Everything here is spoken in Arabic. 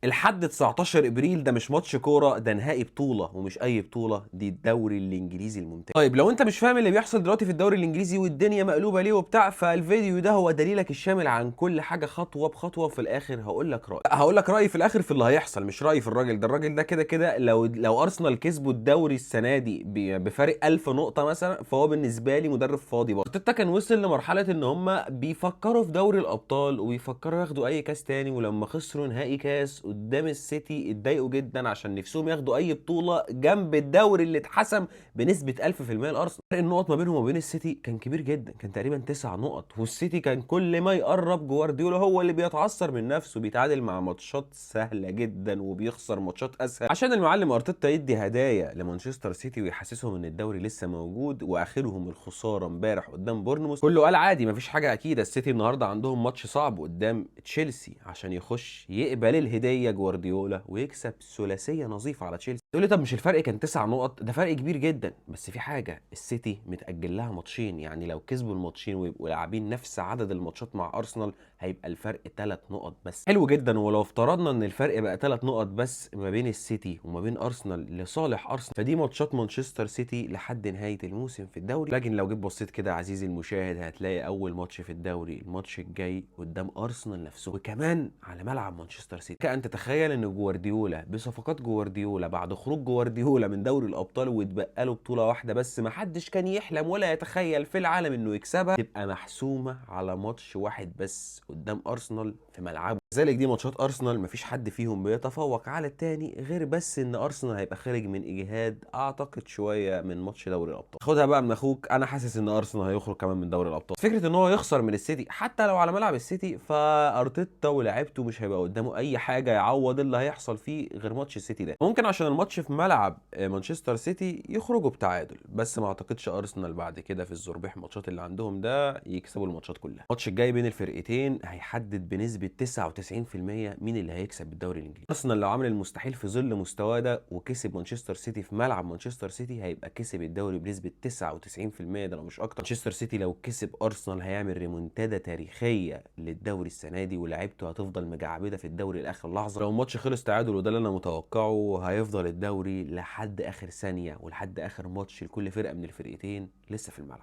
الحد 19 ابريل ده مش ماتش كوره، ده نهائي بطوله، ومش اي بطوله، دي الدوري الانجليزي الممتاز. طيب لو انت مش فاهم اللي بيحصل دلوقتي في الدوري الانجليزي والدنيا مقلوبه ليه وبتاع، فالفيديو ده هو دليلك الشامل عن كل حاجه خطوه بخطوه. وفي الاخر هقول لك رايي في الاخر في اللي هيحصل، مش رايي في الراجل ده. الراجل ده كده كده لو ارسنال كسبوا الدوري السنه دي بفارق 1000 نقطه مثلا، فهو بالنسبه لي مدرب فاضي برضه. ارتيتا كان وصل لمرحله ان هم بيفكروا في دوري الابطال وبيفكروا ياخدوا اي كاس تاني، ولما خسروا نهائي كاس قدام السيتي اتضايقوا جدا عشان نفسهم ياخدوا اي بطوله جنب الدوري اللي اتحسم بنسبه 1000% لارسنال. فرق النقط ما بينهم وبين السيتي كان كبير جدا، كان تقريبا 9 نقط، والسيتي كان كل ما يقرب جوارديولا هو اللي بيتعثر من نفسه، بيتعادل مع ماتشات سهله جدا وبيخسر ماتشات اسهل عشان المعلم ارتيتا يدي هدايا لمانشستر سيتي ويحسسهم ان الدوري لسه موجود. واخرهم الخساره امبارح قدام بورنموث. كله قال عادي مفيش حاجه اكيد، السيتي النهارده عندهم ماتش صعب قدام تشيلسي عشان يخش يقبل الهديه جوارديولا ويكسب ثلاثيه نظيفه على تشيلسي. تقول لي طب مش الفرق كان 9 نقط؟ ده فرق كبير جدا، بس في حاجه، السيتي متاجل لها ماتشين، يعني لو كسبوا الماتشين ويبقوا لاعبين نفس عدد الماتشات مع ارسنال هيبقى الفرق 3 نقط بس. حلو جدا. ولو افترضنا ان الفرق بقى 3 نقط بس ما بين السيتي وما بين ارسنال لصالح ارسنال، فدي ماتشات مانشستر سيتي لحد نهايه الموسم في الدوري. لكن لو جيت بصيت كده عزيزي المشاهد هتلاقي اول ماتش في الدوري الماتش الجاي قدام ارسنال نفسه، وكمان على ملعب مانشستر سيتي. كأن تتخيل ان جوارديولا بصفقات جوارديولا بعد خروج جوارديولا من دوري الابطال واتبقى له بطوله واحده بس ما حدش كان يحلم ولا يتخيل في العالم انه يكسبها، تبقى محسومه على ماتش واحد بس قدام ارسنال في ملعبه. لذلك دي ماتشات ارسنال مفيش حد فيهم بيتفوق على التاني، غير بس ان ارسنال هيبقى خارج من اجهاد اعتقد شويه من ماتش دوري الابطال. خدها بقى من اخوك، انا حاسس ان ارسنال هيخرج كمان من دوري الابطال. فكره ان هو يخسر من السيتي حتى لو على ملعب السيتي، فارتيتا ولاعيبته مش هيبقى قدامه اي حاجه يعوض اللي هيحصل فيه غير ماتش السيتي ده. ممكن عشان الماتش في ملعب مانشستر سيتي يخرجوا بتعادل، بس ما اعتقدش ارسنال بعد كده في الزربيح ماتشات اللي عندهم ده يكسبوا الماتشات كلها. الماتش الجاي بين الفرقتين هيحدد بنسبه 99% مين اللي هيكسب الدوري الانجليزي. ارسنال لو عمل المستحيل في ظل مستواه ده وكسب مانشستر سيتي في ملعب مانشستر سيتي هيبقى كسب الدوري بنسبه 99%، ده لو مش اكتر. مانشستر سيتي لو كسب ارسنال هيعمل ريمونتادا تاريخيه للدوري السنه دي، ولاعيبته هتفضل مجعبده في الدوري لاخر لحظه. لو الماتش خلص تعادل وده اللي انا متوقعه، هيفضل الدوري لحد اخر ثانيه ولحد اخر ماتش لكل فرقه من الفرقتين لسه في الملعب.